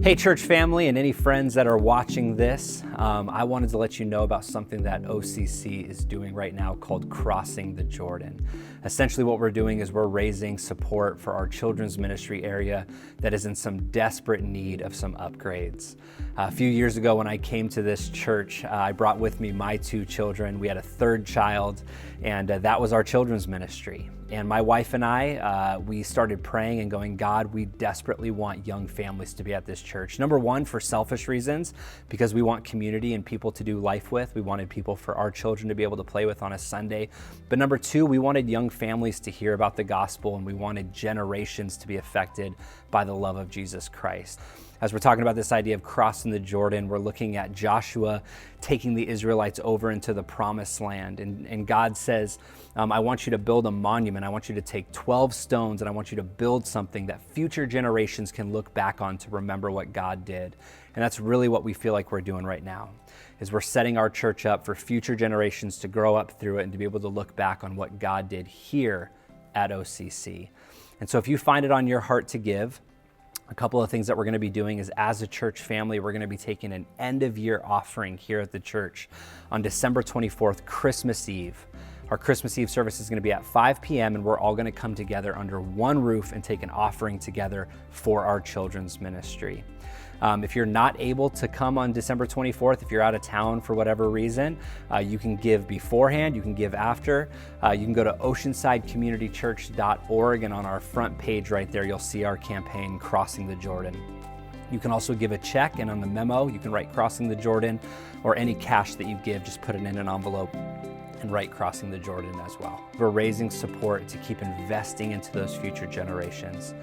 Hey church family and any friends that are watching this, I wanted to let you know about something that OCC is doing right now called Crossing the Jordan. Essentially what we're doing is we're raising support for our children's ministry area that is in some desperate need of some upgrades. A few years ago when I came to this church, I brought with me my two children. We had a third child, and that was our children's ministry. And my wife and I, we started praying and going, God, we desperately want young families to be at this church. Number one, for selfish reasons, because we want community and people to do life with. We wanted people for our children to be able to play with on a Sunday. But number two, we wanted young families to hear about the gospel, and we wanted generations to be affected by the love of Jesus Christ. As we're talking about this idea of crossing the Jordan, we're looking at Joshua taking the Israelites over into the promised land. And God says, I want you to build a monument. I want you to take 12 stones and I want you to build something that future generations can look back on to remember what God did. And that's really what we feel like we're doing right now, is we're setting our church up for future generations to grow up through it and to be able to look back on what God did here at OCC. And so if you find it on your heart to give, a couple of things that we're going to be doing is, as a church family, we're going to be taking an end-of-year offering here at the church on December 24th, Christmas Eve. Our Christmas Eve service is going to be at 5 p.m. and we're all going to come together under one roof and take an offering together for our children's ministry. If you're not able to come on December 24th, if you're out of town for whatever reason, you can give beforehand, you can give after. You can go to oceansidecommunitychurch.org, and on our front page right there, you'll see our campaign, Crossing the Jordan. You can also give a check, and on the memo, you can write Crossing the Jordan, or any cash that you give, just put it in an envelope and write Crossing the Jordan as well. We're raising support to keep investing into those future generations.